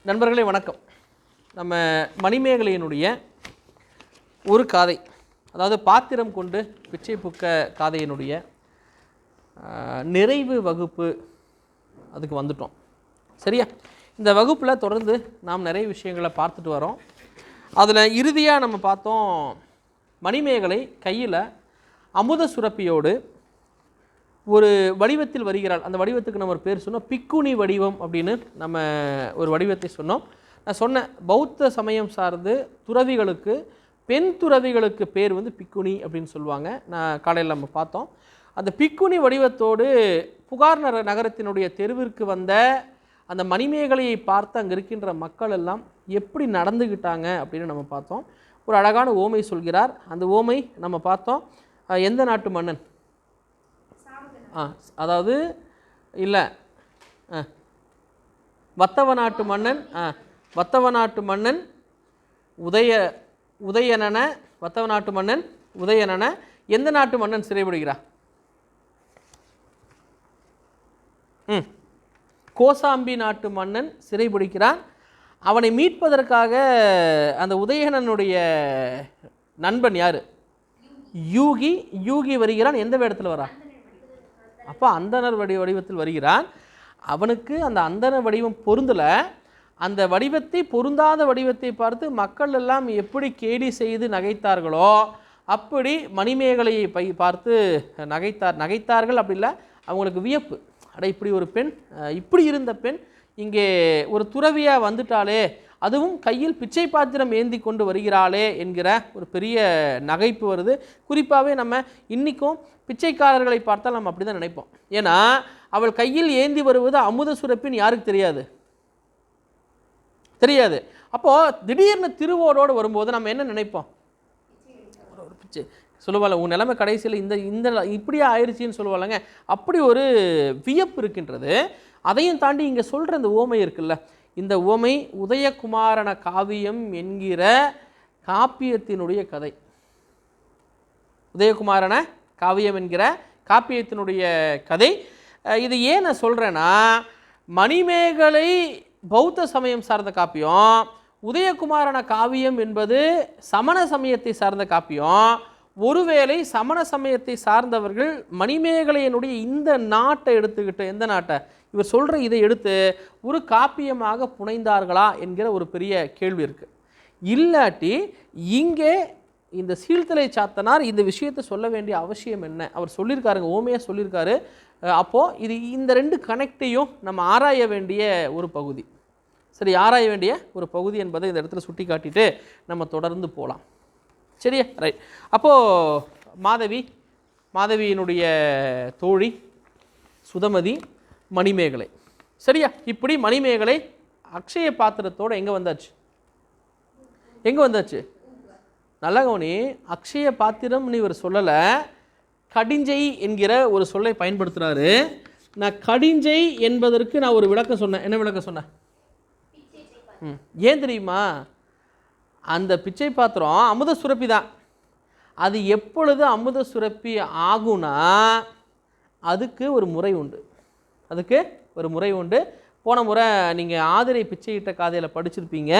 நண்பர்களே வணக்கம். நம்ம மணிமேகலையினுடைய ஒரு காதை, அதாவது பாத்திரம் கொண்டு பிச்சை புக்க காதையினுடைய நிறைவு வகுப்பு அதுக்கு வந்துட்டோம். சரியா? இந்த வகுப்பில் தொடர்ந்து நாம் நிறைய விஷயங்களை பார்த்துட்டு வரோம். அதில் இறுதியாக நம்ம பார்த்தோம், மணிமேகலை கையில் அமுத சுரப்பியோடு ஒரு வடிவத்தில் வருகிறாள். அந்த வடிவத்துக்கு நம்ம ஒரு பேர் சொன்னோம், பிக்குனி வடிவம் அப்படின்னு நம்ம ஒரு வடிவத்தை சொன்னோம். நான் சொன்னேன், பௌத்த சமயம் சார்ந்து துறவிகளுக்கு, பெண் துறவிகளுக்கு பேர் வந்து பிக்குனி அப்படின்னு சொல்லுவாங்க. நான் காலையில் நம்ம பார்த்தோம். அந்த பிக்குனி வடிவத்தோடு புகார் நகரத்தினுடைய தெருவிற்கு வந்த அந்த மணிமேகலையை பார்த்து அங்கே இருக்கின்ற மக்கள் எல்லாம் எப்படி நடந்துக்கிட்டாங்க அப்படின்னு நம்ம பார்த்தோம். ஒரு அழகான ஓமை சொல்கிறார். அந்த ஓமை நம்ம பார்த்தோம். எந்த நாட்டு மன்னன்? அதாவது இல்லை, வத்தவ நாட்டு மன்னன். வத்தவ நாட்டு மன்னன் உதயணன, வத்தவ நாட்டு மன்னன் உதயணன எந்த நாட்டு மன்னன் சிறைபிடிக்கிறார்? கோசாம்பி நாட்டு மன்னன் சிறைபிடிக்கிறான். அவனை மீட்பதற்காக அந்த உதயணனுடைய நண்பன் யார்? யூகி. யூகி வருகிறான். எந்த வேடத்தில் வரா? அப்போ அந்தனர் வடிவத்தில் வருகிறான். அவனுக்கு அந்த அந்தனர் வடிவம் பொருந்தலை. அந்த வடிவத்தை, பொருந்தாத வடிவத்தை பார்த்து மக்கள் எல்லாம் எப்படி கேலி செய்து நகைத்தார்களோ அப்படி மணிமேகலையை பார்த்து நகைத்தார்கள். அப்படி இல்லை, அவங்களுக்கு வியப்பு. அட, இப்படி ஒரு பெண், இப்படி இருந்த பெண் இங்கே ஒரு துறவியாக வந்துட்டாலே, அதுவும் கையில் பிச்சை பாத்திரம் ஏந்தி கொண்டு வருகிறாளே என்கிற ஒரு பெரிய நகைப்பு வருது. குறிப்பாகவே நம்ம இன்றைக்கும் பிச்சைக்காரர்களை பார்த்தால் நம்ம அப்படி தான் நினைப்போம். ஏன்னா அவள் கையில் ஏந்தி வருவது அமுத சுரப்பின்னு யாருக்கு தெரியாது. அப்போது திடீர்னு திருவோடோடு வரும்போது நம்ம என்ன நினைப்போம்? ஒரு பிச்சை சொல்லுவாள், உன் நிலைமை கடைசியில் இந்த இப்படியே ஆயிடுச்சின்னு சொல்லுவாங்க. அப்படி ஒரு வியப்பு இருக்கின்றது. அதையும் தாண்டி இங்கே சொல்கிற இந்த ஓமை இருக்குல்ல, இந்த ஓமை உதயகுமாரன காவியம் என்கிற காப்பியத்தினுடைய கதை. உதயகுமாரன காவியம் என்கிற காப்பியத்தினுடைய கதை. இது ஏன் நான் சொல்கிறேன்னா, மணிமேகலை பௌத்த சமயம் சார்ந்த காப்பியம், உதயகுமாரன காவியம் என்பது சமண சமயத்தை சார்ந்த காப்பியம். ஒருவேளை சமண சமயத்தை சார்ந்தவர்கள் மணிமேகலையினுடைய இந்த நாட்டை எடுத்துக்கிட்டு, எந்த நாட்டை இவர் சொல்கிற இதை எடுத்து ஒரு காப்பியமாக புனைந்தார்களா என்கிற ஒரு பெரிய கேள்வி இருக்குது. இல்லாட்டி இங்கே இந்த சீழ்த்தலை சாத்தனார் இந்த விஷயத்தை சொல்ல வேண்டிய அவசியம் என்ன? அவர் சொல்லியிருக்காருங்க, ஓமையாக சொல்லியிருக்காரு. அப்போது இந்த ரெண்டு கனெக்டையும் நம்ம ஆராய வேண்டிய ஒரு பகுதி. சரி, ஆராய வேண்டிய ஒரு பகுதி என்பதை இந்த இடத்துல சுட்டி காட்டிட்டு நம்ம தொடர்ந்து போகலாம். சரியா? ரைட். அப்போது மாதவியினுடைய தோழி சுதமதி, மணிமேகலை. சரியா? இப்படி மணிமேகலை அக்ஷய பாத்திரத்தோடு எங்கே வந்தாச்சு? நல்லா கவனி, அக்ஷய பாத்திரம் இவர் சொல்லலை, கடிஞ்சை என்கிற ஒரு சொல்லை பயன்படுத்துகிறாரு. நான் கடிஞ்சை என்பதற்கு நான் ஒரு விளக்கம் சொன்னேன். என்ன விளக்கம் சொன்னேன்? ஏன் தெரியுமா? அந்த பிச்சை பாத்திரம் அமுத சுரப்பி தான். அது எப்பொழுது அமுத சுரப்பி ஆகுனா அதுக்கு ஒரு முறை உண்டு. போன முறை நீங்கள் ஆதிரை பிச்சையிட்ட காதையில் படிச்சிருப்பீங்க.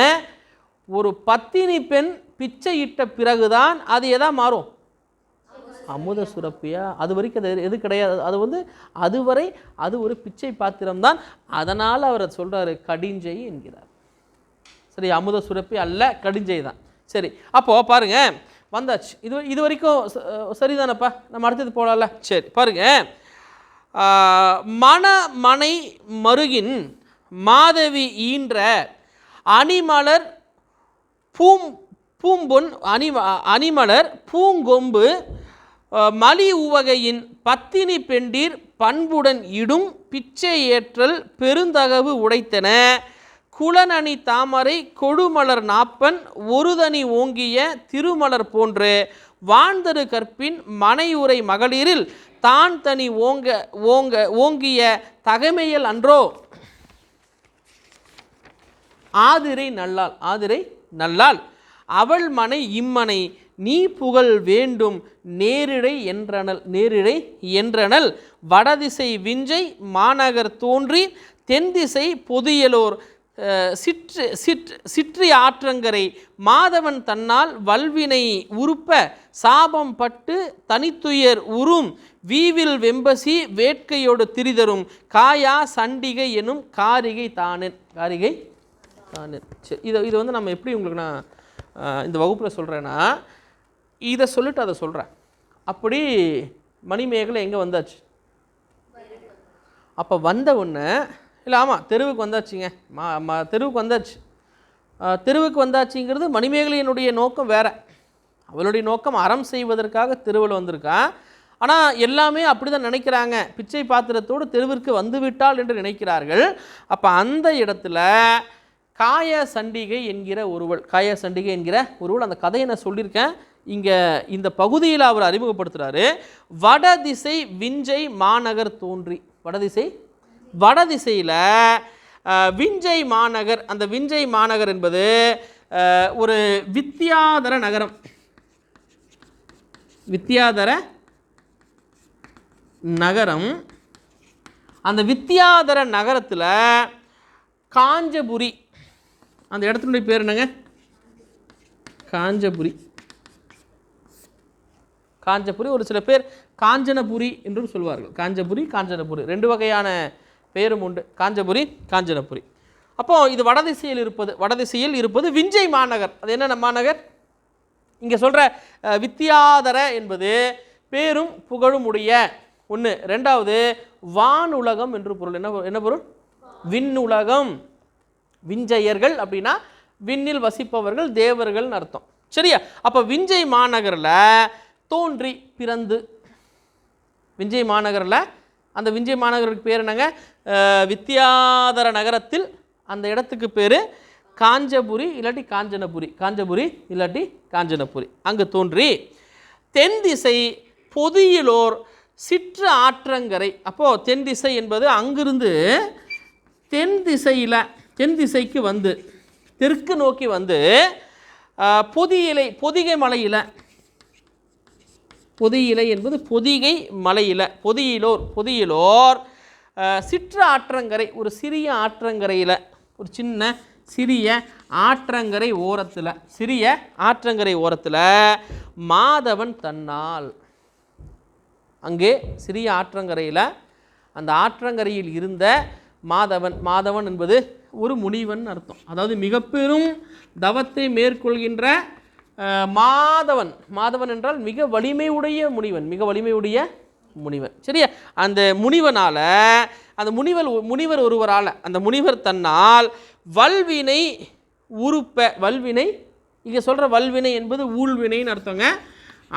ஒரு பத்தினி பெண் பிச்சையிட்ட பிறகுதான் அது எதா மாறும்? அமுத சுரப்பியா? அது வரைக்கும் அது எது கிடையாது. அது அதுவரை அது ஒரு பிச்சை பாத்திரம்தான். அதனால் அவர் சொல்கிறாரு கடிஞ்சை என்கிறார். சரி, அமுத சுரப்பி அல்ல, கடிஞ்சை தான். சரி, அப்போது பாருங்கள், வந்தாச்சு. இது வரைக்கும் சரிதானப்பா? நம்ம அடுத்தது போகலாம்ல? சரி, பாருங்கள். மணமனை மருகின் மாதவி ஈன்ற அணிமலர் பூம்பொன் அணிமலர் பூங்கொம்பு மலி உவகையின் பத்தினி பெண்டீர் பண்புடன் இடும் பிச்சை ஏற்றல் பெருந்தகவு உடைத்தன குளநனி தாமரை கொடுமலர் நாப்பன் ஒருதனி ஓங்கிய திருமலர் போன்று வாழ்ந்தரு கற்பின் மனையுரை மகளிரில் தான் தனி ஓங்கிய தகமையல் அன்றோ ஆதிரை நல்லாள் அவள் மனை இம்மனை நீ புகழ் வேண்டும் நேரிடை என்றனல் வடதிசை விஞ்சை மாநகர் தோன்றி தென்திசை பொதியலோர் சிற்றி ஆற்றங்கரை மாதவன் தன்னால் வல்வினை உறுப்ப சாபம் பட்டு தனித்துயர் உறும் வீவில் வெம்பசி வேட்கையோடு திரிதரும் காயா சண்டிகை எனும் காரிகை தானேன். காரிகை தானேன். சரி, இது வந்து நம்ம எப்படி உங்களுக்கு நான் இந்த வகுப்பில் சொல்கிறேன்னா, இதை சொல்லிட்டு அதை சொல்கிறேன். அப்படி மணிமேகலை எங்கே வந்தாச்சு? அப்போ வந்த உடனே இல்லை, ஆமாம், தெருவுக்கு வந்தாச்சுங்க. தெருவுக்கு வந்தாச்சு. தெருவுக்கு வந்தாச்சுங்கிறது மணிமேகலையினுடைய நோக்கம் வேறு. அவளுடைய நோக்கம் அறம் செய்வதற்காக தெருவில் வந்திருக்கா. ஆனால் எல்லாமே அப்படி தான் நினைக்கிறாங்க. பிச்சை பாத்திரத்தோடு தெருவிற்கு வந்துவிட்டாள் என்று நினைக்கிறார்கள். அப்போ அந்த இடத்துல காய சண்டிகை என்கிற ஒருவள், காய சண்டிகை என்கிற ஒருவள், அந்த கதையை நான் சொல்லியிருக்கேன். இங்கே இந்த பகுதியில் அவர் அறிமுகப்படுத்துகிறாரு. வடதிசை விஞ்சை மாநகர் தோன்றி, வடதிசையில் விஞ்சை மாநகர். அந்த விஞ்சை மாநகர் என்பது ஒரு வித்தியாதர நகரம். வித்தியாதர நகரம். அந்த வித்தியாதர நகரத்தில் காஞ்சபுரி, அந்த இடத்தினுடைய பேர் என்னங்க? காஞ்சபுரி. காஞ்சபுரி, ஒரு சில பேர் காஞ்சனபுரி என்றும் சொல்வார்கள். காஞ்சபுரி, காஞ்சனபுரி, ரெண்டு வகையான பேரும் உண்டு. காஞ்சபுரி, காஞ்சனபுரி. அப்போது இது வடதிசையில் இருப்பது விஞ்சை மாநகர். அது என்ன மாநகர்? இங்கே சொல்கிற வித்தியாதர என்பது பேரும் புகழும் உடைய ஒன்று. ரெண்டாவது வானுலகம் என்று பொருள். என்ன பொருள்? விண்ணுலகம். விஞ்சையர்கள் அப்படின்னா விண்ணில் வசிப்பவர்கள், தேவர்கள்னு அர்த்தம். சரியா? அப்போ விஞ்சை மாநகரில் தோன்றி பிறந்து, விஞ்சை மாநகரில், அந்த விஞ்சை மாநகருக்கு பேர் என்னங்க? வித்தியாதர நகரத்தில் அந்த இடத்துக்கு பேர் காஞ்சபுரி இல்லாட்டி காஞ்சனபுரி. காஞ்சபுரி இல்லாட்டி காஞ்சனபுரி. அங்கு தோன்றி தென் திசை பொதியிலோர் சிற்று ஆற்றங்கரை. அப்போது தென் திசை என்பது அங்கிருந்து தென் திசைக்கு வந்து தெற்கு நோக்கி வந்து பொதிகை மலையில், பொதியிலை என்பது பொதிகை மலையில், பொதியிலோர் சிற்று ஆற்றங்கரை, ஒரு சிறிய ஆற்றங்கரையில், ஒரு சிறிய ஆற்றங்கரை ஓரத்தில் மாதவன் தன்னால், அங்கே சிறிய ஆற்றங்கரையில், அந்த ஆற்றங்கரையில் இருந்த மாதவன் என்பது ஒரு முனிவன் அர்த்தம். அதாவது மிக பெரும் தவத்தை மேற்கொள்கின்ற மாதவன் என்றால் மிக வலிமையுடைய முனிவன். சரியா? அந்த முனிவனால், அந்த முனிவர் ஒருவரால், அந்த முனிவர் தன்னால் வல்வினை உறுப்ப, வல்வினை இங்கே சொல்கிற வல்வினை என்பது ஊழ்வினைன்னு அர்த்தங்க.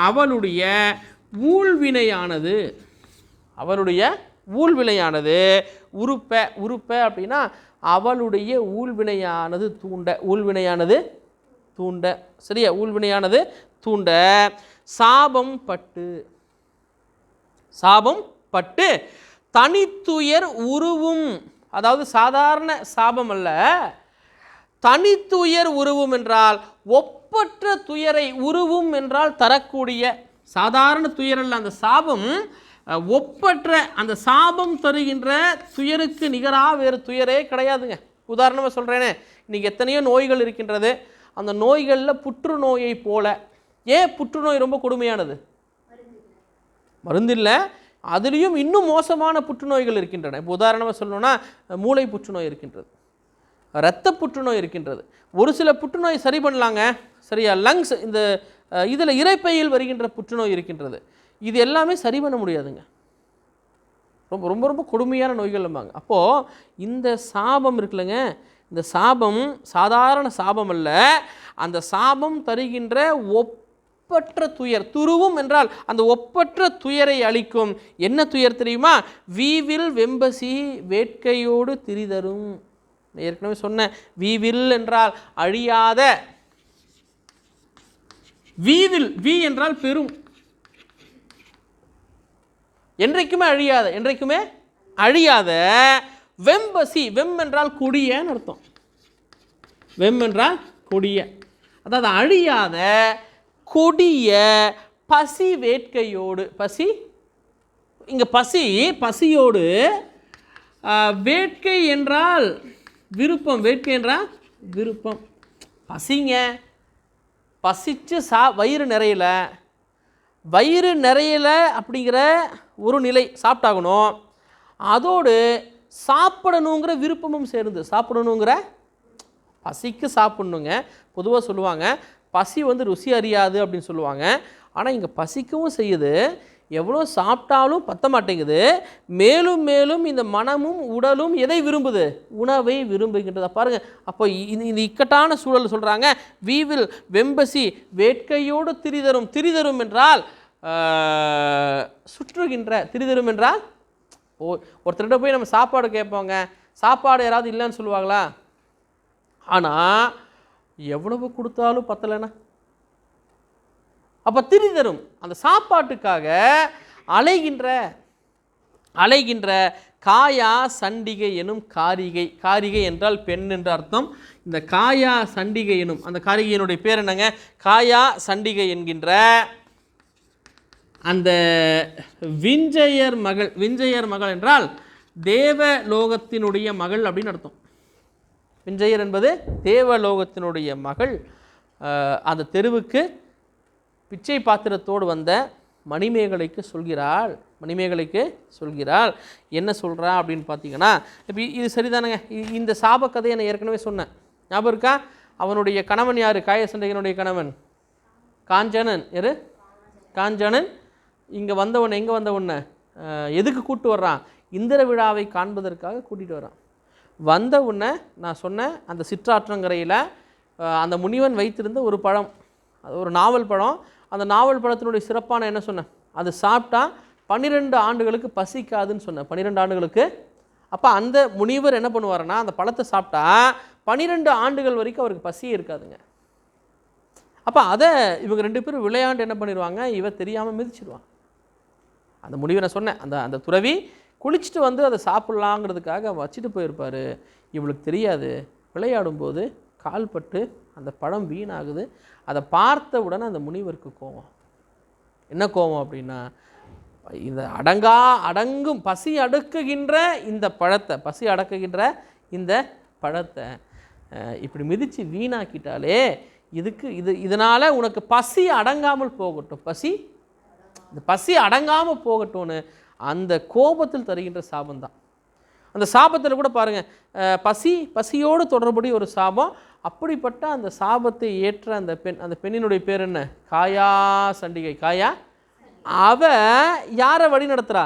அவளுடைய ஊழ்வினையானது உறுப்ப அப்படின்னா அவளுடைய ஊழ்வினையானது தூண்ட. சரியா? ஊழ்வினையானது தூண்ட சாபம் பட்டு தனித்துயர் உருவும். அதாவது சாதாரண சாபம் அல்ல, தனித்துயர் உருவும் என்றால் ஒப்பற்ற துயரை, உருவும் என்றால் தரக்கூடிய, சாதாரண துயரல்ல அந்த சாபம், ஒப்பற்ற அந்த சாபம் தருகின்ற துயருக்கு நிகராக வேறு துயரே கிடையாதுங்க. உதாரணமாக சொல்கிறேனே, இன்றைக்கி எத்தனையோ நோய்கள் இருக்கின்றது. அந்த நோய்களில் புற்றுநோயை போல, ஏன் புற்றுநோய் ரொம்ப கொடுமையானது? மருந்தில்லை, அதுலேயும் இன்னும் மோசமான புற்றுநோய்கள் இருக்கின்றன. இப்போ உதாரணமாக சொல்லணும்னா மூளை புற்றுநோய் இருக்கின்றது, இரத்த புற்றுநோய் இருக்கின்றது. ஒரு சில புற்றுநோய் சரி பண்ணலாங்க, சரியா? லங்ஸ், இந்த இதில் இரைப்பையில் வருகின்ற புற்றுநோய் இருக்கின்றது. இது எல்லாமே சரி பண்ண முடியாதுங்க. ரொம்ப ரொம்ப ரொம்ப கொடுமையான நோய்கள் நம்பாங்க. அப்போது இந்த சாபம் இருக்குல்லங்க, இந்த சாபம் சாதாரண சாபம் அல்ல, அந்த சாபம் தருகின்ற ஒப்பற்ற துயர். துருவும் என்றால் அந்த ஒப்பற்ற துயரை அளிக்கும். என்ன துயர் தெரியுமா? வீவில் வெம்பசி வேட்கையோடு திரிதரும். ஏற்கனவே சொன்ன, வீவில் என்றால் அழியாத, வி என்றால் பெரும், என்றைக்குமே அழியாத வெம்பசி, வெம் என்றால் கொடியன்னு அர்த்தம். வெம் என்றால் கொடிய, அதாவது அழியாத கொடிய பசி வேட்கையோடு. பசியோடு, வேட்கை என்றால் விருப்பம். வேட்கை என்றால் விருப்பம். பசிங்க, பசிச்சு வயிறு நிறையல, வயிறு நிறையல அப்படிங்கிற ஒரு நிலை, சாப்பிட்டாகணும். அதோடு சாப்பிடணுங்கிற விருப்பமும் சேர்ந்து, சாப்பிடணுங்கிற பசிக்கு சாப்பிட்ணுங்க. பொதுவாக சொல்லுவாங்க பசி வந்து ருசி அறியாது அப்படின்னு சொல்லுவாங்க. ஆனால் இங்கே பசிக்கவும் செய்யுது, எவ்வளோ சாப்பிட்டாலும் பத்த மாட்டேங்குது. மேலும் மேலும் இந்த மனமும் உடலும் எதை விரும்புது? உணவை விரும்புகின்றதா பாருங்கள். அப்போ இந்த இக்கட்டான சூழல் சொல்கிறாங்க, we will வெம்பசி வேட்கையோடு திரிதரும். திரிதரும் என்றால் சுற்றுகின்ற, திரிதரும் என்றால் ஒருத்தர்கிட்ட போய் நம்ம சாப்பாடு கேட்போங்க, சாப்பாடு யாராவது இல்லைன்னு சொல்லுவாங்களா? ஆனால் எவ்வளவு கொடுத்தாலும் பத்தலைன்னா அப்போ திரிதரும். அந்த சாப்பாட்டுக்காக அலைகின்ற காயா சண்டிகை எனும் காரிகை. காரிகை என்றால் பெண் என்ற அர்த்தம். இந்த காயா சண்டிகை எனும் அந்த காரிகையினுடைய பேர் என்னங்க? காயா சண்டிகை என்கின்ற அந்த விஞ்சையர் மகள். விஞ்சையர் மகள் என்றால் தேவலோகத்தினுடைய மகள் அப்படின்னு அர்த்தம். விஞ்சையர் என்பது தேவலோகத்தினுடைய மகள். அந்த தெருவுக்கு பிச்சை பாத்திரத்தோடு வந்த மணிமேகலைக்கு சொல்கிறாள். என்ன சொல்கிறா அப்படின்னு பார்த்தீங்கன்னா, இப்போ இது சரிதானங்க. இந்த சாப கதையை நான் ஏற்கனவே சொன்னேன், ஞாபகம் இருக்கா? அவனுடைய கணவன் யார்? காயசண்டையனுடைய கணவன் காஞ்சனன். யார்? காஞ்சனன். இங்கே வந்தவன் எங்கே வந்தவொன்ன எதுக்கு கூப்பிட்டு வர்றான்? இந்திர விழாவை காண்பதற்காக கூட்டிகிட்டு வரான். வந்த உடனே நான் சொன்னேன், அந்த சிற்றாற்றங்கரையில் அந்த முனிவன் வைத்திருந்த ஒரு பழம், அது ஒரு நாவல் பழம். அந்த நாவல் பழத்தினுடைய சிறப்பான என்ன சொன்னேன்? அது சாப்பிட்டா 12 ஆண்டுகளுக்கு பசிக்காதுன்னு சொன்னேன். 12 ஆண்டுகளுக்கு. அப்போ அந்த முனிவர் என்ன பண்ணுவாருன்னா, அந்த பழத்தை சாப்பிட்டா 12 ஆண்டுகள் வரைக்கும் அவருக்கு பசியே இருக்காதுங்க. அப்போ அதை இவங்க 2 பேரும் விளையாண்டு என்ன பண்ணிடுவாங்க, இவ தெரியாமல் மிதிச்சிடுவாங்க. அந்த முனிவரை சொன்னேன், அந்த துறவி குளிச்சுட்டு வந்து அதை சாப்பிட்லாங்கிறதுக்காக வச்சுட்டு போயிருப்பார். இவளுக்கு தெரியாது, விளையாடும்போது கால்பட்டு அந்த பழம் வீணாகுது. அதை பார்த்த உடனே அந்த முனிவருக்கு கோபம். என்ன கோபம் அப்படின்னா, இந்த அடங்கும் பசி அடக்குகின்ற இந்த பழத்தை இப்படி மிதித்து வீணாக்கிட்டாலே இதனால் உனக்கு பசி அடங்காமல் போகட்டும், பசி அடங்காமல் போகட்டும்னு அந்த கோபத்தில் தருகின்ற சாபம்தான். அந்த சாபத்தில் கூட பாருங்கள், பசியோடு தொடர்புடைய ஒரு சாபம். அப்படிப்பட்ட அந்த சாபத்தை ஏற்ற அந்த பெண்ணினுடைய பேர் என்ன? காயா சண்டிகை. காயா. அவ யாரை வழி நடத்துகிறா?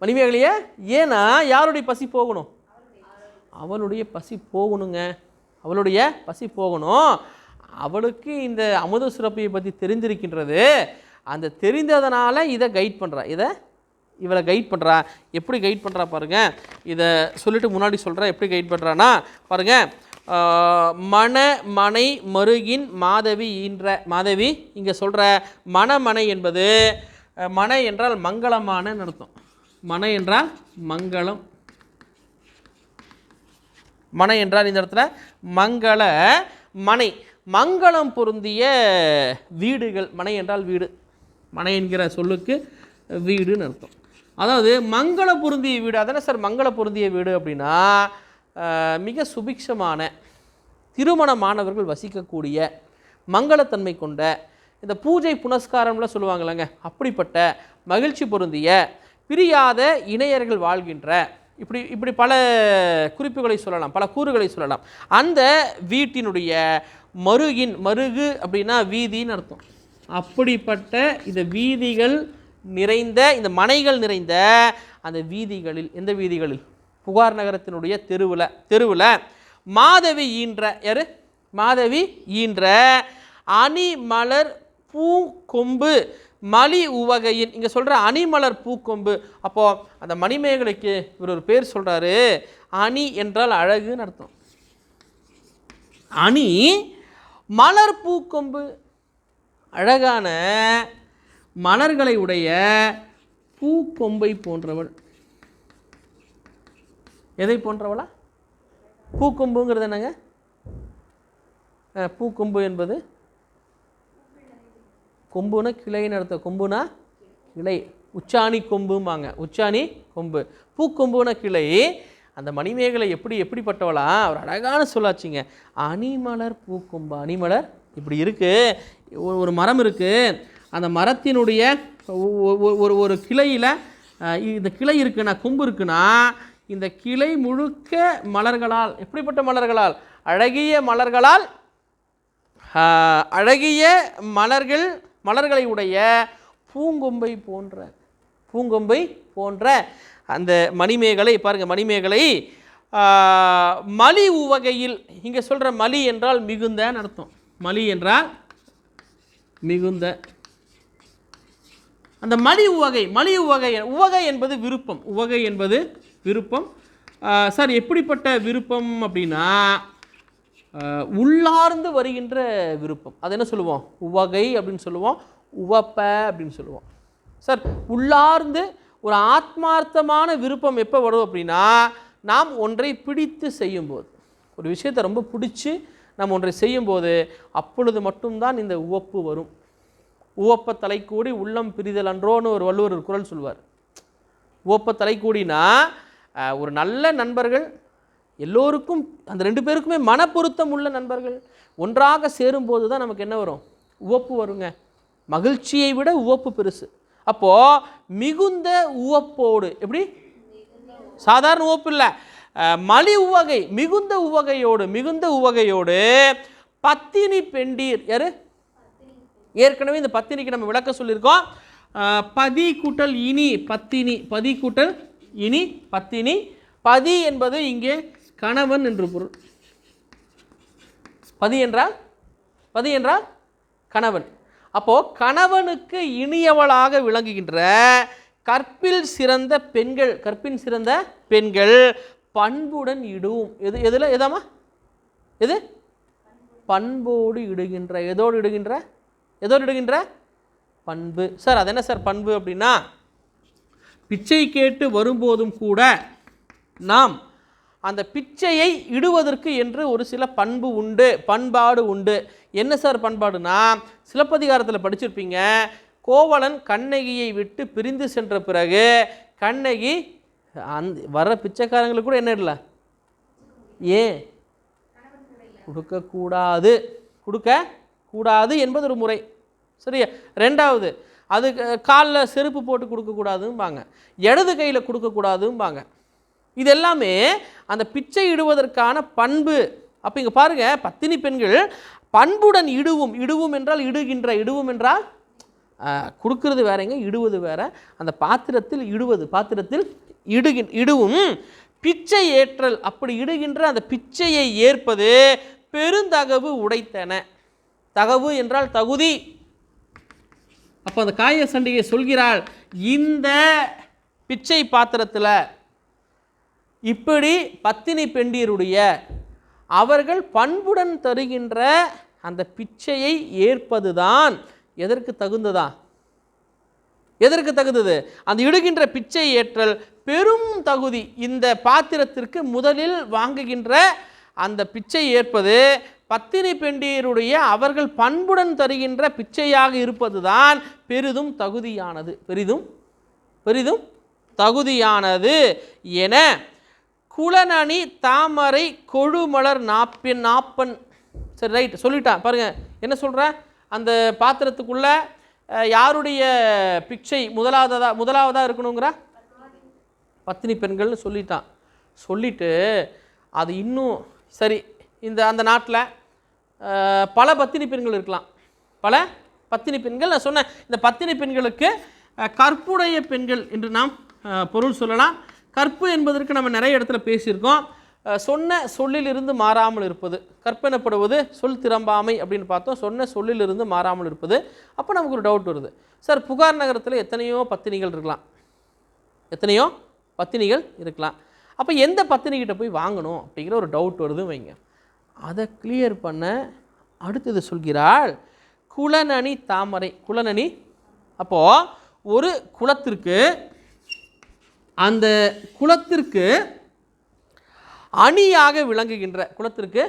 மணிமேகலைய. ஏன்னா யாருடைய பசி போகணும்? அவளுடைய பசி போகணுங்க. அவளுடைய பசி போகணும். அவளுக்கு இந்த அமுத சுரப்பியை பற்றி தெரிந்திருக்கின்றது. அந்த தெரிந்ததனால இதை கைட் பண்ணுறா. இவளை கைட் பண்ணுறா. எப்படி கைட் பண்ணுறா பாருங்கள். இதை சொல்லிட்டு முன்னாடி சொல்கிறேன் எப்படி கைட் பண்ணுறான்னா பாருங்கள். மனை மருகின் மாதவி ஈன்ற. மாதவி இங்கே சொல்கிற மணமனை என்பது, மனை என்றால் மங்களமான அர்த்தம். மனை என்றால் மங்களம். மனை என்றால் இந்த இடத்துல மங்கள மனை, மங்களம் பொருந்திய வீடுகள். மனை என்றால் வீடு. மனை என்கிற சொல்லுக்கு வீடுன்னு அர்த்தம். அதாவது மங்கள பொருந்திய வீடு. அதானே சார் மங்கள பொருந்திய வீடு அப்படின்னா, மிக சுபிக்ஷமான திருமணமானவர்கள் வசிக்கக்கூடிய மங்களத்தன்மை கொண்ட, இந்த பூஜை புனஸ்காரம்லாம் சொல்லுவாங்கல்லங்க, அப்படிப்பட்ட மகிழ்ச்சி பொருந்திய பிரியாத இணையர்கள் வாழ்கின்ற, இப்படி பல குறிப்புகளை சொல்லலாம், பல கூறுகளை சொல்லலாம். அந்த வீட்டினுடைய மருகு அப்படின்னா வீதின்னு அர்த்தம். அப்படிப்பட்ட இந்த வீதிகள் நிறைந்த, இந்த மனைகள் நிறைந்த அந்த வீதிகளில், எந்த வீதிகளில்? புகார் நகரத்தினுடைய தெருவில் மாதவி ஈன்ற. யார்? மாதவி ஈன்ற அணிமலர் பூக்கொம்பு மலி உவகையின். இங்கே சொல்கிற அணிமலர் பூக்கொம்பு. அப்போது அந்த மணிமேகலைக்கு இவர் ஒரு பேர் சொல்கிறாரு. அணி என்றால் அழகுன்னு அர்த்தம். அணி மலர் பூக்கொம்பு, அழகான மலர்களை உடைய பூக்கொம்பை போன்றவள். எதை போன்றவளா? பூக்கொம்புங்கிறது என்னங்க? பூக்கொம்பு என்பது கொம்புனா கிளைன்னு அர்த்தம். கொம்புனா கிளை, உச்சாணி கொம்பும்பாங்க. உச்சாணி கொம்பு. பூக்கொம்புனா கிளை. அந்த மணிமேகலை எப்படிப்பட்டவளா? ஒரு அழகான சொல்லாச்சுங்க. அணிமலர் பூக்கும்பா. அணிமலர் இப்படி இருக்குது, ஒரு மரம் இருக்குது, அந்த மரத்தினுடைய ஒரு கிளையில் இந்த கிளை இருக்குன்னா, கொம்பு இருக்குன்னா, இந்த கிளை முழுக்க மலர்களால், எப்படிப்பட்ட மலர்களால்? அழகிய மலர்களால், அழகிய மலர்களை உடைய பூங்கொம்பை போன்ற அந்த மணிமேகலை. பாருங்கள், மணிமேகலை மலி உவகையில். இங்கே சொல்கிற மலி என்றால் மிகுந்தன்னு அர்த்தம். மலி என்றால் மிகுந்த. அந்த உவகை என்பது விருப்பம். உவகை என்பது விருப்பம். சார், எப்படிப்பட்ட விருப்பம் அப்படின்னா, உள்ளார்ந்து வருகின்ற விருப்பம். அது என்ன சொல்லுவோம்? உவகை அப்படின்னு சொல்லுவோம், உவப்ப அப்படின்னு சொல்லுவோம். சார், உள்ளார்ந்து ஒரு ஆத்மார்த்தமான விருப்பம் எப்போ வரும் அப்படின்னா, நாம் ஒன்றை பிடித்து செய்யும்போது, ஒரு விஷயத்தை ரொம்ப பிடிச்சி நாம் ஒன்றை செய்யும்போது, அப்பொழுது மட்டும்தான் இந்த உவப்பு வரும். உவப்ப தலைக்கூடி உள்ளம் பிரிதல் அன்றோன்னு ஒரு வள்ளுவர் ஒரு குறள் சொல்வார். உவப்ப தலைக்கூடினா, ஒரு நல்ல நண்பர்கள் எல்லோருக்கும், அந்த 2 பேருக்குமே மனப்பொருத்தம் உள்ள நண்பர்கள் ஒன்றாக சேரும்போது தான் நமக்கு என்ன வரும்? உவப்பு வருங்க. மகிழ்ச்சியை விட உவப்பு பெருசு. அப்போது மிகுந்த உவப்போடு, எப்படி? சாதாரண உவப்பு இல்லை, மலி உவகை, மிகுந்த உவகையோடு பத்தினி பெண்டீர். யாரு? ஏற்கனவே இந்த பத்தினிக்கு நம்ம விளக்க சொல்லியிருக்கோம். பதி கூட்டல் இனி பத்தினி, பதி கூட்டல் இனி பத்தினி. பதி என்பது இங்கே கணவன் என்று பொருள். பதி என்றால் கணவன். அப்போது கணவனுக்கு இனியவளாக விளங்குகின்ற கற்பின் சிறந்த பெண்கள் பண்புடன் இடும். எதாமா? எது? பண்போடு இடுகின்ற. எதோடு இடுகின்ற? பண்பு. சார், அது என்ன சார் பண்பு அப்படின்னா, பிச்சை கேட்டு வரும்போதும் கூட நாம் அந்த பிச்சையை இடுவதற்கு என்று ஒரு சில பண்பாடு உண்டு. என்ன சார் பண்பாடுனா, சிலப்பதிகாரத்தில் படிச்சிருப்பீங்க. கோவலன் கண்ணகியை விட்டு பிரிந்து சென்ற பிறகு கண்ணகி வர பிச்சைக்காரங்களுக்கு கூட என்ன இல்லை, ஏன் கொடுக்கக்கூடாது என்பது ஒரு முறை. சரியா? 2வது, அது காலில் செருப்பு போட்டு கொடுக்கக்கூடாதும்பாங்க, இடது கையில் கொடுக்கக்கூடாதும்பாங்க. இது எல்லாமே அந்த பிச்சை இடுவதற்கான பண்பு. அப்போ இங்கே பாருங்கள், பத்தினி பெண்கள் பண்புடன் இடுவும் என்றால் இடுவும் என்றால் கொடுக்கறது வேறங்க, இடுவது வேற. அந்த பாத்திரத்தில் இடுவும் பிச்சை ஏற்றல். அப்படி இடுகின்ற அந்த பிச்சையை ஏற்பது பெருந்தகவு உடைத்தன. தகவு என்றால் தகுதி. அப்போ அந்த காய சண்டிகை சொல்கிறாள், இந்த பிச்சை பாத்திரத்தில் இப்படி பத்தினி பெண்டீருடைய அவர்கள் பண்புடன் தருகின்ற அந்த பிச்சையை ஏற்பதுதான் எதற்கு தகுந்தது? அந்த இடுகின்ற பிச்சை ஏற்றல் பெரும் தகுதி. இந்த பாத்திரத்திற்கு முதலில் வாங்குகின்ற அந்த பிச்சை ஏற்பது பத்தினி பெண்டீருடைய அவர்கள் பண்புடன் தருகின்ற பிச்சையாக இருப்பதுதான் பெரிதும் தகுதியானது என குலனணி தாமரை கொழுமலர் நாப்பன். சரி, ரைட், சொல்லிட்டான். பாருங்க என்ன சொல்ற, அந்த பாத்திரத்துக்குள்ள யாருடைய பிச்சை முதலாவதா இருக்கணுங்கிற பத்தினி பெண்கள்னு சொல்லிட்டான். சொல்லிட்டு அது இன்னும் சரி, அந்த நாட்டில் பல பத்தினி பெண்கள் இருக்கலாம். பல பத்தினி பெண்கள் நான் சொன்னேன். இந்த பத்தினி பெண்களுக்கு கற்புடைய பெண்கள் என்று நாம் பொருள் சொல்லலாம். கற்பு என்பதற்கு நம்ம நிறைய இடத்துல பேசியிருக்கோம். சொன்ன சொல்லிலிருந்து மாறாமல் இருப்பது, கற்பனப்படுவது, சொல் திறம்பாமை அப்படின்னு பார்த்தோம். சொன்ன சொல்லிலிருந்து மாறாமல் இருப்பது. அப்போ நமக்கு ஒரு டவுட் வருது, சார் புகார் நகரத்தில் எத்தனையோ பத்தினிகள் இருக்கலாம். அப்போ எந்த பத்தினிகிட்ட போய் வாங்கணும் அப்படிங்கிற ஒரு டவுட் வருது வைங்க. அதை கிளியர் பண்ண அடுத்தது சொல்கிறாள் குலனணி தாமரை. குலனணி, அப்போது ஒரு குலத்திற்கு, அந்த குலத்திற்கு அணியாக விளங்குகின்ற, குலத்திற்கு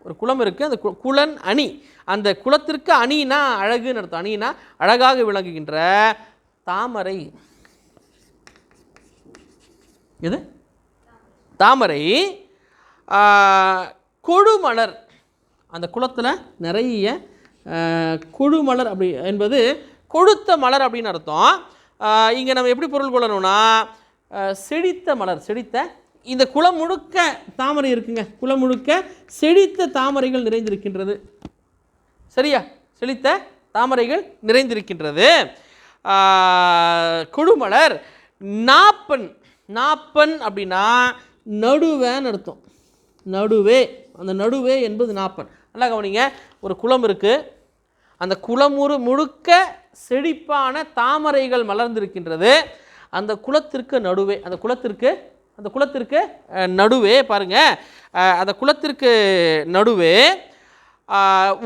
ஒரு குலம் இருக்குது, அந்த குலன் அணி, அந்த குலத்திற்கு அணினா அழகுன்னு அர்த்தம். அணினா அழகாக விளங்குகின்ற தாமரை. எது? தாமரை கொழுமலர், அந்த குளத்தில் நிறைய கொழுமலர் அப்படி என்பது கொழுத்த மலர் அப்படின்னு அர்த்தம். இங்கே நம்ம எப்படி பொருள் கொள்ளணும்னா செழித்த மலர், செழித்த, இந்த குளம் முழுக்க தாமரை இருக்குங்க, குளம் முழுக்க செழித்த தாமரைகள் நிறைந்திருக்கின்றது. சரியா, செழித்த தாமரைகள் நிறைந்திருக்கின்றது. கொழுமலர். நாப்பன், நாப்பன் அப்படின்னா நடுவேன்னு அர்த்தம். நடுவே, அந்த நடுவே என்பது நாப்பன். நல்லா கவனிங்க, ஒரு குளம் இருக்குது, அந்த குளம் முழுக்க செழிப்பான தாமரைகள் மலர்ந்திருக்கின்றது. அந்த குளத்திற்கு நடுவே, அந்த குளத்திற்கு நடுவே பாருங்க, அந்த குளத்திற்கு நடுவே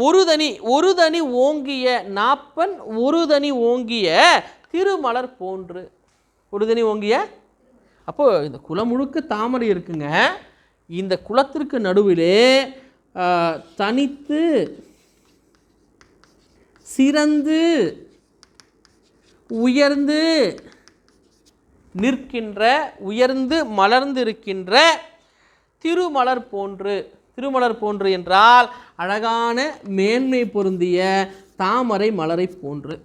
ஒரு தனி ஓங்கிய நாப்பன், ஒரு தனி ஓங்கிய திருமலர் போன்று. ஒரு தனி ஓங்கிய, அப்போ இந்த குளம் முழுக்க தாமரை இருக்குங்க. இந்த குளத்திற்கு நடுவிலே தனித்து சிறந்து உயர்ந்து நிற்கின்ற, உயர்ந்து மலர்ந்து இருக்கின்ற திருமலர் போன்று. திருமலர் போன்று என்றால் அழகான மேன்மை பொருந்திய தாமரை மலரை போன்று.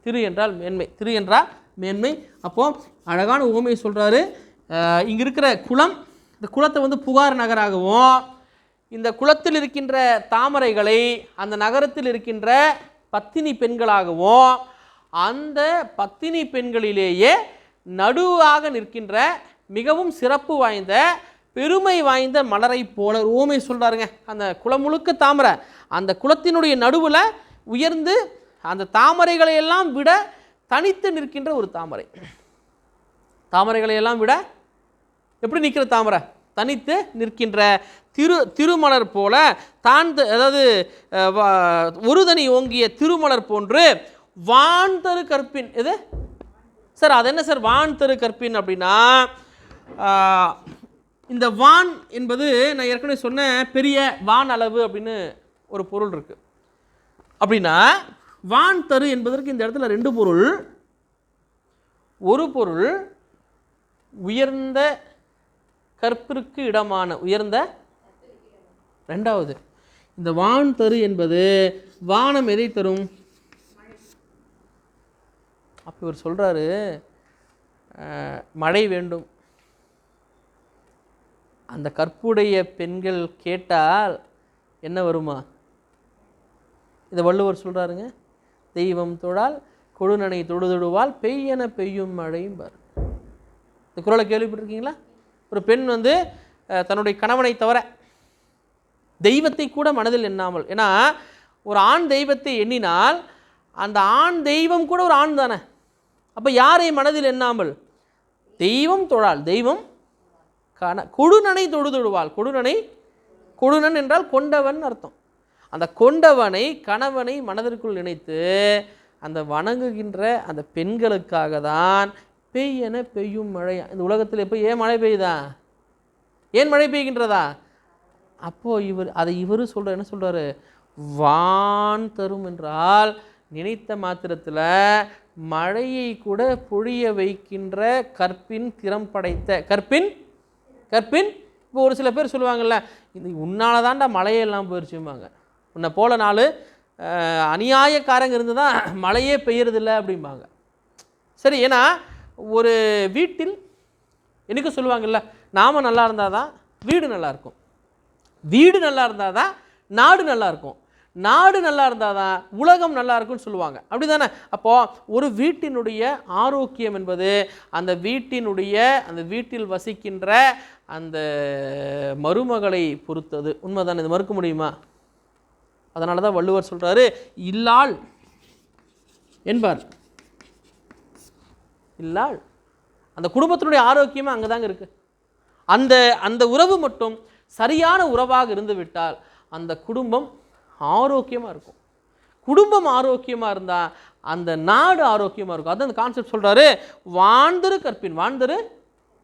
திரு என்றால் மேன்மை, திரு என்றால் மேன்மை. அப்போ அழகான உவமை சொல்றாரு. இங்க இருக்கிற குளம், இந்த குளத்தை புகார் நகராகவும், இந்த குளத்தில் இருக்கின்ற தாமரைகளை அந்த நகரத்தில் இருக்கின்ற பத்தினி பெண்களாகவும், அந்த பத்தினி பெண்களிலேயே நடுவாக நிற்கின்ற மிகவும் சிறப்பு வாய்ந்த பெருமை வாய்ந்த மலரை போல ஓமை சொல்றாருங்க. அந்த குளம் முழுக்க தாமரை, அந்த குளத்தினுடைய நடுவில் உயர்ந்து அந்த தாமரைகளை எல்லாம் விட தனித்து நிற்கின்ற ஒரு தாமரை. தாமரைகளை எல்லாம் விட எப்படி நிற்கிற தாமரை? தனித்து நிற்கின்ற திருமலர் போல அதாவது ஒரு தனி ஓங்கிய திருமலர் போன்று வான் தரு கற்பின். எது சார், அது என்ன சார் வான் தரு கற்பின் அப்படின்னா, இந்த வான் என்பது நான் ஏற்கனவே சொன்ன பெரிய வான் அளவு அப்படின்னு ஒரு பொருள் இருக்கு. அப்படின்னா வான் தரு என்பதற்கு இந்த இடத்துல ரெண்டு பொருள். ஒரு பொருள் உயர்ந்த கற்பிற்கு இடமான உயர்ந்த, ரெண்டாவது இந்த வான் தரு என்பது வானம் எதை தரும்? அப்போ இவர் சொல்றாரு மழை வேண்டும். அந்த கற்புடைய பெண்கள் கேட்டால் என்ன வருமா? இதை வள்ளுவர் சொல்றாருங்க. தெய்வம் தொழால் கொடுநனை தொடுதொடுவால் பெய்யென பெய்யும் மழையும் பாரு. இந்த குறளை கேள்விப்பட்டிருக்கீங்களா? ஒரு பெண் தன்னுடைய கணவனை தவிர தெய்வத்தை கூட மனதில் எண்ணாமல், ஏன்னா ஒரு ஆண் தெய்வத்தை எண்ணினால் அந்த ஆண் தெய்வம் கூட ஒரு ஆண் தானே. அப்போ யாரை மனதில் எண்ணாமல்? தெய்வம் தொழால், தெய்வம் கொடுநனை தொடுதொடுவாள். கொடுநன் என்றால் கொண்டவன் அர்த்தம். அந்த கொண்டவனை கணவனை மனதிற்குள் நினைத்து அந்த வணங்குகின்ற அந்த பெண்களுக்காக தான் பெய்யென பெய்யும் மழை. இந்த உலகத்தில் எப்போ ஏன் மழை பெய்யுதா? ஏன் மழை பெய்கின்றதா? அப்போது இவர் சொல்கிறார், என்ன சொல்கிறாரு? வான் தரும் என்றால் நினைத்த மாத்திரத்தில் மழையை கூட பொழிய வைக்கின்ற கற்பின் திறம் படைத்த கற்பின். இப்போ ஒரு சில பேர் சொல்லுவாங்கள்ல, இது உன்னால தான்டா மழையெல்லாம் போயிடுச்சும்பாங்க. உன்னை போல 4 அநியாயக்காரங்க இருந்து தான் மழையே பெய்யறதில்லை அப்படிம்பாங்க. சரி, ஏன்னா ஒரு வீட்டில் எனக்கு சொல்லுவாங்கல்ல, நாம நல்லா இருந்தால் தான் வீடு நல்லா இருக்கும், வீடு நல்லா இருந்தால் தான் நாடு நல்லா இருக்கும், நாடு நல்லா இருந்தால் தான் உலகம் நல்லா இருக்கும்னு சொல்லுவாங்க. அப்படி தானே? அப்போது ஒரு வீட்டினுடைய ஆரோக்கியம் என்பது அந்த வீட்டில் வசிக்கின்ற அந்த மருமகளை பொறுத்தது. உண்மைதானே? இது மறுக்க முடியுமா? அதனால தான் வள்ளுவர் சொல்கிறாரு, இல்லாள் என்பார். இல்லாள், அந்த குடும்பத்தினுடைய ஆரோக்கியமே அங்கே தாங்க இருக்குது. அந்த உறவு மட்டும் சரியான உறவாக இருந்து விட்டால் அந்த குடும்பம் ஆரோக்கியமாக இருக்கும். குடும்பம் ஆரோக்கியமாக இருந்தால் அந்த நாடு ஆரோக்கியமாக இருக்கும். அதான் அந்த கான்செப்ட் சொல்கிறாரு. வான்தரு கற்பின்.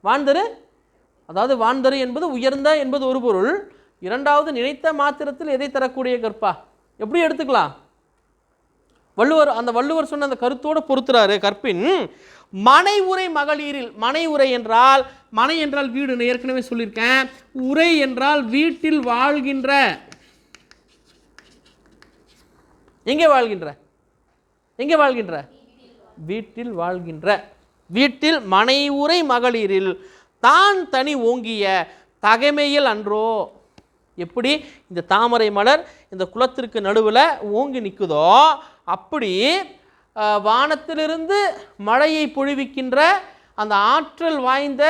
வான்தரு அதாவது வான்தரு என்பது உயர்ந்த என்பது ஒரு பொருள். இரண்டாவது, நினைத்த மாத்திரத்தில் எதை தரக்கூடிய கற்பா. எப்படி எடுத்துக்கலாம்? வள்ளுவர் சொன்ன அந்த கருத்தோடு பொறுத்துறாரு. கற்பின் மனை உரை மகளிரில். மனை உரை என்றால் மனை என்றால் வீடு, நான் ஏற்கனவே சொல்லியிருக்கேன். உரை என்றால் வீட்டில் வாழ்கின்ற. எங்கே வாழ்கின்ற? எங்கே வாழ்கின்ற? வீட்டில் வாழ்கின்ற. வீட்டில் மனை உரை மகளிரில் தான் தனி ஓங்கிய தகைமையில் அன்றோ. எப்படி இந்த தாமரை மலர் இந்த குளத்திற்கு நடுவில் ஓங்கி நிற்குதோ, அப்படி வானத்திலிருந்து மழையை பொழிவிக்கின்ற அந்த ஆற்றல் வாய்ந்த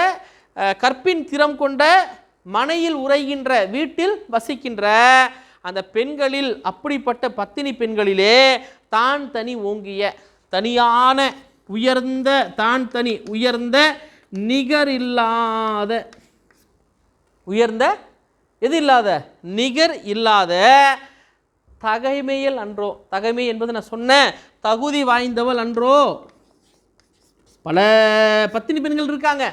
கற்பின் திறம் கொண்ட மனையில் உரைகின்ற, வீட்டில் வசிக்கின்ற அந்த பெண்களில், அப்படிப்பட்ட பத்தினி பெண்களிலே தான் தனி ஓங்கிய, தனியான உயர்ந்த, தான் தனி உயர்ந்த, நிகர் இல்லாத, உயர்ந்த எது இல்லாத, நிகர் இல்லாத தகைமையில் அன்றோ. தகைமை என்பது நான் சொன்ன தகுதி வாய்ந்தவள் அன்றோ. பல பத்தினி பெண்கள் இருக்காங்க.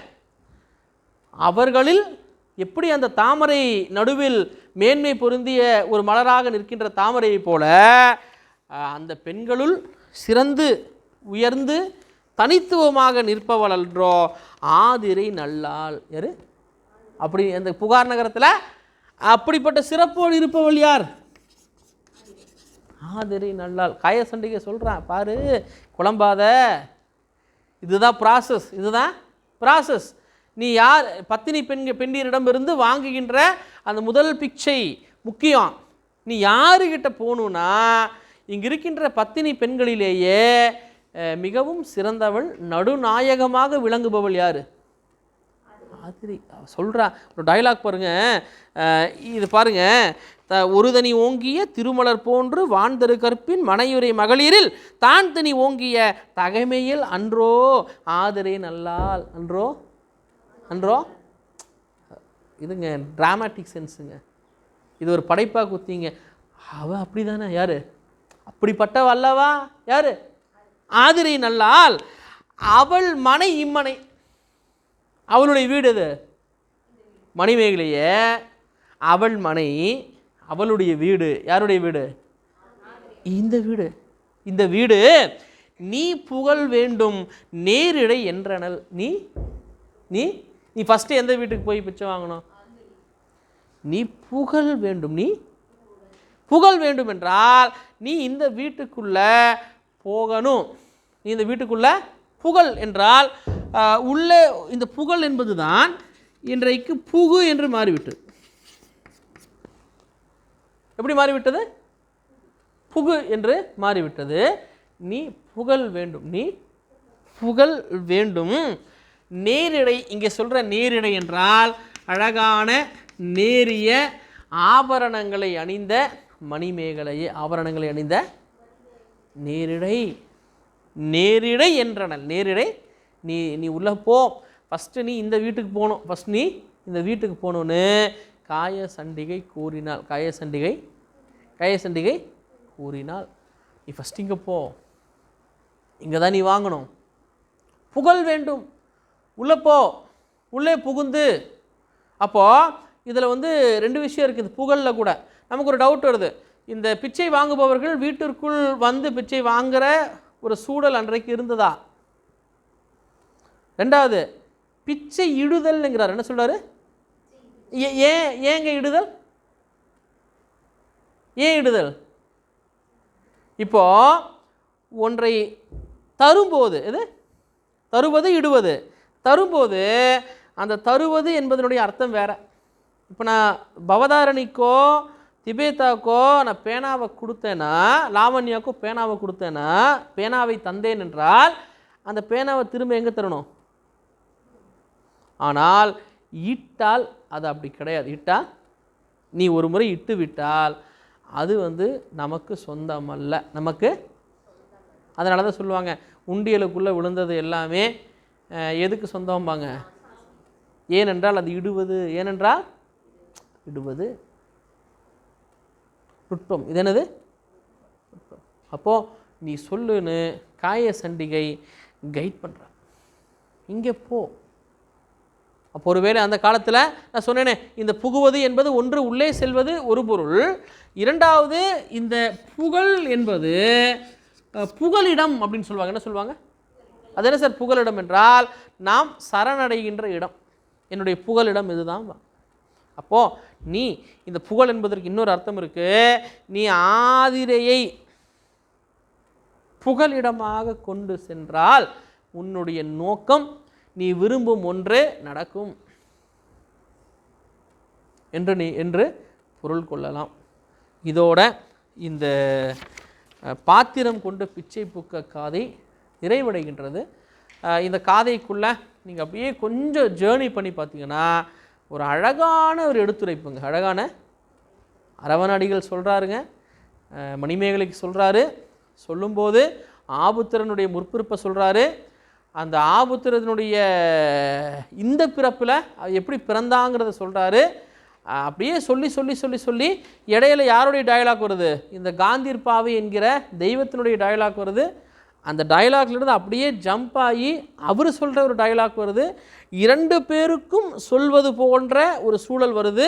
அவர்களில் எப்படி அந்த தாமரை நடுவில் மேன்மை பொருந்திய ஒரு மலராக நிற்கின்ற தாமரையை போல அந்த பெண்களுள் சிறந்து உயர்ந்து தனித்துவமாக நிற்பவள் அன்றோ ஆதிரை நல்லாள். யாரு அப்படி அந்த புகார் நகரத்தில் அப்படிப்பட்ட சிறப்போடு இருப்பவள் யார்? ஆதிரை நல்லாள். காயசண்டிகை சொல்கிறான், பாரு குழம்பாத, இதுதான் ப்ராசஸ், இதுதான் ப்ராசஸ். நீ யார்? பத்தினி பெண்டியரிடமிருந்து வாங்குகின்ற அந்த முதல் பிச்சை முக்கியம். நீ யாருக்கிட்ட போகணுன்னா, இங்கே இருக்கின்ற பத்தினி பெண்களிலேயே மிகவும் சிறந்தவள், நடுநாயகமாக விளங்குபவள் யார்? ஆதிரை. சொல்கிறா ஒரு டைலாக் பாருங்கள், இது பாருங்கள். ஒரு தனி ஓங்கிய திருமலர் போன்று வான்தரு கற்பின் மனையுரை மகளிரில் தான் தனி ஓங்கிய தகைமையில் அன்றோ ஆதிரை நல்லாள். அன்றோ அன்றோ இதுங்க ட்ராமாட்டிக் சென்ஸுங்க. இது ஒரு படைப்பாக குத்திங்க. அவள் அப்படி தானே, யார் அப்படிப்பட்டவ அல்லவா? யார்? ஆதிரை நல்லாள். அவள் மனை இம்மனை, அவளுடைய வீடு எது? மணிமேகலையே. அவள் மனை, அவளுடைய வீடு. யாருடைய வீடு? இந்த வீடு. இந்த வீடு நீ புகழ் வேண்டும் நேரிடை என்றனல். நீ நீ நீ ஃபஸ்ட்டு எந்த வீட்டுக்கு போய் பிச்சை வாங்கணும்? நீ புகழ் வேண்டும். நீ புகழ் வேண்டும் என்றால் நீ இந்த வீட்டுக்குள்ளே போகணும். நீ இந்த வீட்டுக்குள்ளே புகழ் என்றால் உள்ளே இந்த புகழ் என்பது தான் இன்றைக்கு புகு என்று மாறிவிட்டது. எப்படி மாறிவிட்டது? புகு என்று மாறிவிட்டது. நீ புகழ் வேண்டும். நீ புகழ் வேண்டும். நேரிடை, இங்கே சொல்கிற நேரிடை என்றால் அழகான நேரிய ஆபரணங்களை அணிந்த மணிமேகலையே. ஆபரணங்களை அணிந்த நேரிடை. நேரிடை என்றனல். நேரிடை. நீ நீ உள்ளே போ, ஃபஸ்ட்டு நீ இந்த வீட்டுக்கு போகணும், ஃபஸ்ட் நீ இந்த வீட்டுக்கு போகணுன்னு காயசண்டிகை கூறினாள். காயசண்டிகை கூறினாள். நீ ஃபஸ்ட் இங்கே போ, இங்கே தான் நீ வாங்கணும், புகழ் வேண்டும், உள்ளே போ, உள்ளே புகுந்து. அப்போது இதில் வந்து ரெண்டு விஷயம் இருக்குது. புகழில் கூட நமக்கு ஒரு டவுட் வருது. இந்த பிச்சை வாங்குபவர்கள் வீட்டிற்குள் வந்து பிச்சை வாங்குகிற ஒரு சூழல் அன்றைக்கு இருந்ததா? ரெண்டாவது, பிச்சை இடுதல்ங்கிறார். என்ன சொல்கிறாரு? ஏங்க இடுதல்? ஏன் இடுதல்? இப்போ ஒன்றை தரும்போது, எது தருவது? இடுவது. தரும்போது அந்த தருவது என்பதனுடைய அர்த்தம் வேறு. இப்போ நான் பவதாரணிக்கோ திபேத்தாக்கோ நான் பேனாவை கொடுத்தேன்னா, லாவண்யாக்கோ பேனாவை கொடுத்தேன்னா, பேனாவை தந்தேன் என்றால் அந்த பேனாவை திரும்ப எங்கே தரணும்? ஆனால் இட்டால் அது அப்படி கிடையாது. இட்டால் நீ ஒரு முறை இட்டு விட்டால் அது வந்து நமக்கு சொந்தமல்ல. நமக்கு அதனால தான் சொல்லுவாங்க, உண்டியலுக்குள்ளே விழுந்தது எல்லாமே எதுக்கு சொந்தம்பாங்க? ஏனென்றால் அது இடுவது. ஏனென்றால் இடுவது நுட்பம். இது என்னது? அப்போது நீ சொல்லுன்னு காயசண்டிகை கைட் பண்ணுற, இங்கே போ. அப்போ ஒருவேளை அந்த காலத்தில் நான் சொன்னேனே, இந்த புகுவது என்பது ஒன்று உள்ளே செல்வது ஒரு பொருள், இரண்டாவது இந்த புகழ் என்பது புகலிடம் அப்படின்னு சொல்லுவாங்க. என்ன சொல்லுவாங்க? அது என்ன சார் புகலிடம் என்றால்? நாம் சரணடைகின்ற இடம். என்னுடைய புகலிடம் இதுதான். அப்போது நீ இந்த புகழ் என்பதற்கு இன்னொரு அர்த்தம் இருக்குது. நீ ஆதிரையை புகலிடமாக கொண்டு சென்றால் உன்னுடைய நோக்கம் நீ விரும்பும் ஒன்றே நடக்கும் என்று பொருள் கொள்ளலாம். இதோட இந்த பாத்திரம் கொண்ட பிச்சை பூக்க காதை நிறைவடைகின்றது. இந்த காதைக்குள்ளே நீங்கள் அப்படியே கொஞ்சம் ஜேர்னி பண்ணி பார்த்தீங்கன்னா ஒரு அழகான ஒரு எடுத்துரைப்புங்க. அழகான அரவணடிகள் சொல்கிறாருங்க, மணிமேகலைக்கு சொல்கிறாரு. சொல்லும்போது ஆபுத்திரனுடைய முற்பிறப்பை சொல்கிறாரு. அந்த ஆபுத்திரனுடைய இந்த பிறப்பில் எப்படி பிறந்தாங்கிறத சொல்கிறாரு. அப்படியே சொல்லி சொல்லி சொல்லி சொல்லி இடையில யாருடைய டயலாக் வருது? இந்த காந்திர்பாவை என்கிற தெய்வத்தினுடைய டயலாக் வருது. அந்த டயலாக்லேருந்து அப்படியே ஜம்ப் ஆகி அவர் சொல்கிற ஒரு டயலாக் வருது. 2 பேருக்கும் சொல்வது போன்ற ஒரு சூழல் வருது.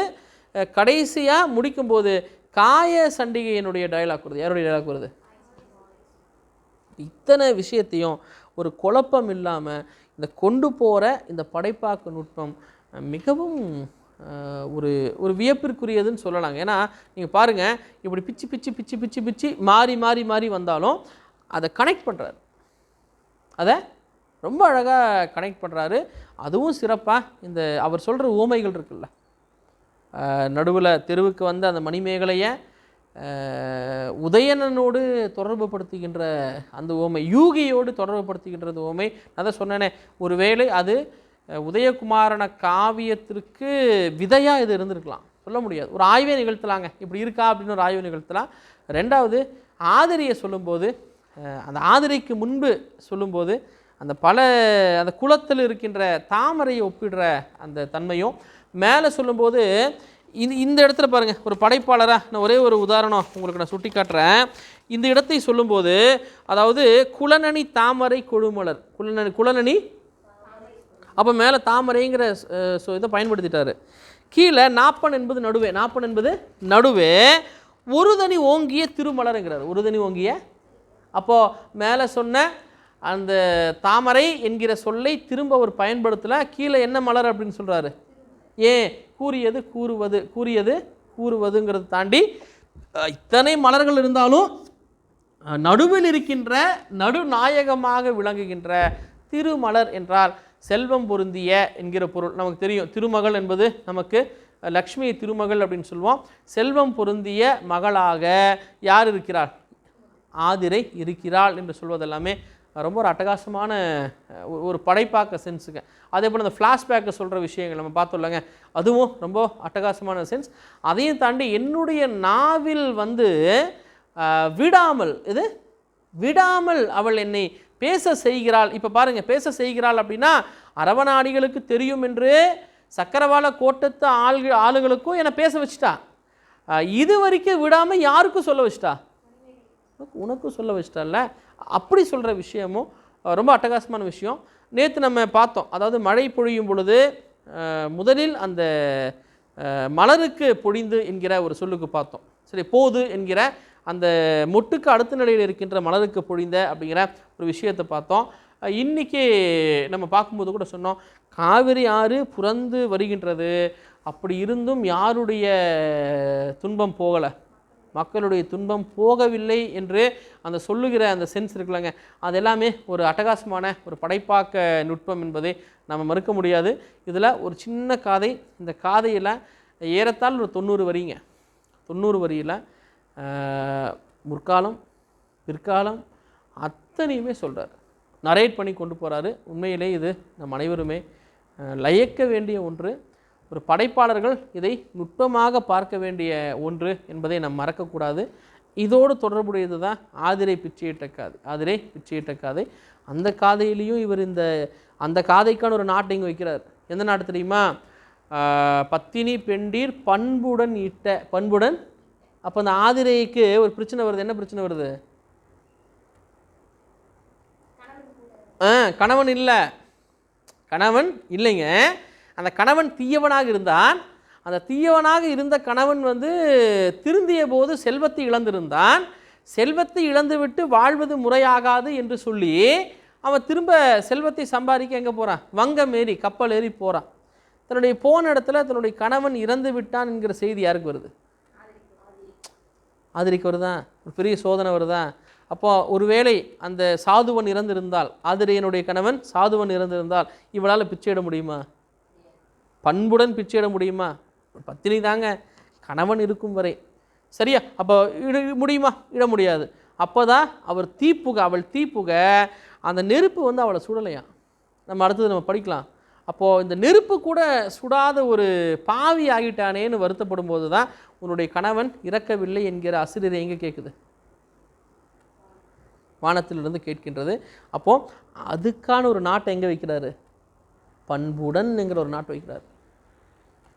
கடைசியாக முடிக்கும்போது காய சண்டிகையினுடைய டயலாக் வருது. யாருடைய டயலாக் வருது? இத்தனை விஷயத்தையும் ஒரு குழப்பம் இல்லாமல் இந்த கொண்டு போகிற இந்த படைப்பாக்க நுட்பம் மிகவும் ஒரு ஒரு வியப்பிற்குரியதுன்னு சொல்லலாங்க. ஏன்னா நீங்கள் பாருங்கள், இப்படி பிச்சு பிச்சு பிச்சு பிச்சு பிச்சு மாறி மாறி மாறி வந்தாலும் அதை கனெக்ட் பண்ணுறாரு. அதை ரொம்ப அழகாக கனெக்ட் பண்ணுறாரு. அதுவும் சிறப்பாக இந்த அவர் சொல்கிற ஊமைகள் இருக்குல்ல, நடுவில் தெருவுக்கு வந்த அந்த மணிமேகலையை உதயணனோடு தொடர்பு படுத்துகின்ற அந்த ஓமை, யூகியோடு தொடர்பு படுத்துகின்றது ஓமை. நான் தான் சொன்னேனே, ஒருவேளை அது உதயகுமாரன காவியத்திற்கு விதையாக இது இருந்திருக்கலாம், சொல்ல முடியாது. ஒரு ஆய்வே நிகழ்த்தலாங்க, இப்படி இருக்கா அப்படின்னு ஒரு ஆய்வு நிகழ்த்தலாம். 2வது ஆதிரியை சொல்லும்போது, அந்த ஆதிரைக்கு முன்பு சொல்லும்போது அந்த குளத்தில் இருக்கின்ற தாமரையை ஒப்பிடுற அந்த தன்மையும் மேலே சொல்லும்போது இந்த இடத்துல பாருங்கள், ஒரு படைப்பாளராக நான் ஒரே ஒரு உதாரணம் உங்களுக்கு நான் சுட்டி காட்டுறேன். இந்த இடத்தை சொல்லும்போது, அதாவது குலனணி தாமரை கொழுமலர், குலனணி, அப்போ மேலே தாமரைங்கிற இதை பயன்படுத்திட்டாரு. கீழே நாப்பன் என்பது நடுவே, நாப்பன் என்பது நடுவே, ஒரு தனி ஓங்கிய திருமலருங்கிறார். ஒரு தனி ஓங்கிய, அப்போது மேலே சொன்ன அந்த தாமரை என்கிற சொல்லை திரும்ப அவர் பயன்படுத்தலை. கீழே என்ன மலர் அப்படின்னு சொல்கிறாரு? ஏன் கூறியது கூறுவது, கூறியது கூறுவதுங்கிறத தாண்டி இத்தனை மலர்கள் இருந்தாலும் நடுவில் இருக்கின்ற நடுநாயகமாக விளங்குகின்ற திருமலர் என்றால் செல்வம் பொருந்திய என்கிற பொருள் நமக்கு தெரியும். திருமகள் என்பது நமக்கு லக்ஷ்மி திருமகள் அப்படின்னு சொல்லுவோம். செல்வம் பொருந்திய மகளாக யார் இருக்கிறார்? ஆதிரை இருக்கிறாள் என்று சொல்வதெல்லாமே ரொம்ப ஒரு அட்டகாசமான ஒரு படைப்பாக்க சென்ஸுங்க. அதே போல் அந்த ஃப்ளாஷ்பேக்கை சொல்கிற விஷயங்கள் நம்ம பார்த்தோம்லங்க, அதுவும் ரொம்ப அட்டகாசமான சென்ஸ். அதையும் தாண்டி என்னுடைய நாவில் விடாமல், இது விடாமல் அவள் என்னை பேச செய்கிறாள். இப்போ பாருங்கள், பேச செய்கிறாள் அப்படின்னா அரவணாடிகளுக்கு தெரியும் என்று சக்கரவாள கோட்டத்து ஆளுகளுக்கும் என்னை பேச வச்சுட்டா. இது வரைக்கும் விடாமல் யாருக்கும் சொல்ல வச்சிட்டா? உனக்கும் சொல்ல வச்சிட்டால. அப்படி சொல்கிற விஷயமும் ரொம்ப அட்டகாசமான விஷயம். நேற்று நம்ம பார்த்தோம், அதாவது மழை பொழியும் பொழுது முதலில் அந்த மலருக்கு பொழிந்து என்கிற ஒரு சொல்லுக்கு பார்த்தோம். சரி, போது என்கிற அந்த மொட்டுக்கு அடுத்த நிலையில் இருக்கின்ற மலருக்கு பொழிந்த அப்படிங்கிற ஒரு விஷயத்தை பார்த்தோம். இன்றைக்கி நம்ம பார்க்கும்போது கூட சொன்னோம், காவிரி ஆறு புரந்து வருகின்றது, அப்படி இருந்தும் யாருடைய துன்பம் போகலை, மக்களுடைய துன்பம் போகவில்லை என்று அந்த சொல்லுகிற அந்த சென்ஸ் இருக்குல்லங்க, அது எல்லாமே ஒரு அட்டகாசமான ஒரு படைப்பாக்க நுட்பம் என்பதை நம்ம மறுக்க முடியாது. இதில் ஒரு சின்ன காதை, இந்த காதையில் ஏறத்தாழ் ஒரு 90 வரிங்க. 90 வரியில் முற்காலம் பிற்காலம் அத்தனையுமே சொல்கிறார், நரேட் பண்ணி கொண்டு போகிறாரு. உண்மையிலே இது நம் அனைவருமே லயக்க வேண்டிய ஒன்று. ஒரு படைப்பாளர்கள் இதை நுட்பமாக பார்க்க வேண்டிய ஒன்று என்பதை நாம் மறக்கக்கூடாது. இதோடு தொடர்புடையது தான் ஆதிரை பிச்சையிட்ட காதை. ஆதிரை பிச்சையிட்ட காதை, அந்த காதையிலையும் இவர் அந்த காதைக்கான ஒரு நாட்டை இங்கே வைக்கிறார். எந்த நாட்டு தெரியுமா? பத்தினி பெண்டீர் பண்புடன் இட்ட, பண்புடன். அப்போ அந்த ஆதிரைக்கு ஒரு பிரச்சனை வருது. என்ன பிரச்சனை வருது? கணவன் இல்லை, கணவன் இல்லைங்க. அந்த கணவன் தீயவனாக இருந்தான். அந்த தீயவனாக இருந்த கணவன் திருந்திய போது செல்வத்தை இழந்திருந்தான். செல்வத்தை இழந்துவிட்டு வாழ்வது முறையாகாது என்று சொல்லி அவன் திரும்ப செல்வத்தை சம்பாதிக்க எங்கே போகிறான்? வங்கம் ஏறி, கப்பல் ஏறி போகிறான். தன்னுடைய போன இடத்துல தன்னுடைய கணவன் இறந்து விட்டான் என்கிற செய்தி யாருக்கு வருது? ஆதிரிக்கு வருதா? ஒரு பெரிய சோதனை வருதா? அப்போ ஒருவேளை அந்த சாதுவன் இறந்திருந்தால், ஆதிரியனுடைய கணவன் சாதுவன் இறந்திருந்தால் இவளால் பிச்சையிட முடியுமா? பண்புடன் பிச்சையிட முடியுமா? பத்தினி தாங்க, கணவன் இருக்கும் வரை. சரியா? அப்போ முடியுமா? இட முடியாது. அப்போ தான் அவள் தீப்புக அந்த நெருப்பு வந்து அவளை சுடலையாம். நம்ம அடுத்தது நம்ம படிக்கலாம். அப்போது இந்த நெருப்பு கூட சுடாத ஒரு பாவி ஆகிட்டானேன்னு வருத்தப்படும் போது தான் உன்னுடைய கணவன் இறக்கவில்லை என்கிற அசிரியர் எங்கே கேட்குது? வானத்திலிருந்து கேட்கின்றது. அப்போது அதுக்கான ஒரு நாட்டை எங்கே வைக்கிறாரு? பண்புடன் என்கிற ஒரு நாட்டை வைக்கிறார்.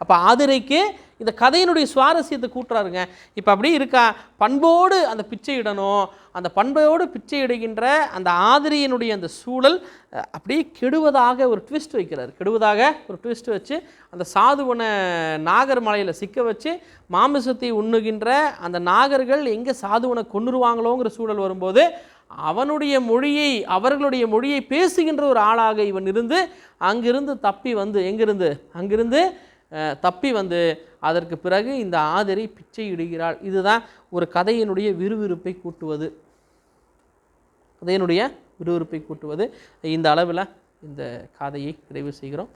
அப்போ ஆதிரைக்கு இந்த கதையினுடைய சுவாரஸ்யத்தை கூட்டுறாருங்க. இப்போ அப்படி இருக்கா, பண்போடு அந்த பிச்சை இடணும், அந்த பண்போடு பிச்சை இடுகின்ற அந்த ஆதிரையினுடைய அந்த சூழல் அப்படியே கெடுவதாக ஒரு ட்விஸ்ட் வைக்கிறார். கெடுவதாக ஒரு ட்விஸ்ட் வச்சு அந்த சாதுவனை நாகர் மலையில் சிக்க வச்சு மாமிசத்தை உண்ணுகின்ற அந்த நாகர்கள் எங்கே சாதுவனை கொன்னுருவாங்களோங்கிற சூழல் வரும்போது அவர்களுடைய மொழியை பேசுகின்ற ஒரு ஆளாக இவன் இருந்து அங்கிருந்து தப்பி வந்து அங்கிருந்து தப்பி வந்து அதற்கு பிறகு இந்த ஆதிரை பிச்சை இடுகிறாள். இதுதான் ஒரு கதையினுடைய விறுவிறுப்பை கூட்டுவது. இந்த அளவில் இந்த கதையை நிறைவு செய்கிறோம்.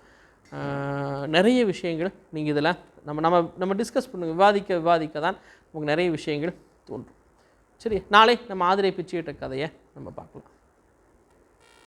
நிறைய விஷயங்கள் நீங்கள் இதில் நம்ம டிஸ்கஸ் பண்ணுங்க, விவாதிக்க தான் நமக்கு நிறைய விஷயங்கள் தோன்றும். சரி, நாளை நம்ம ஆதிரை பிச்சையிட்ட கதையை நம்ம பார்க்கலாம்.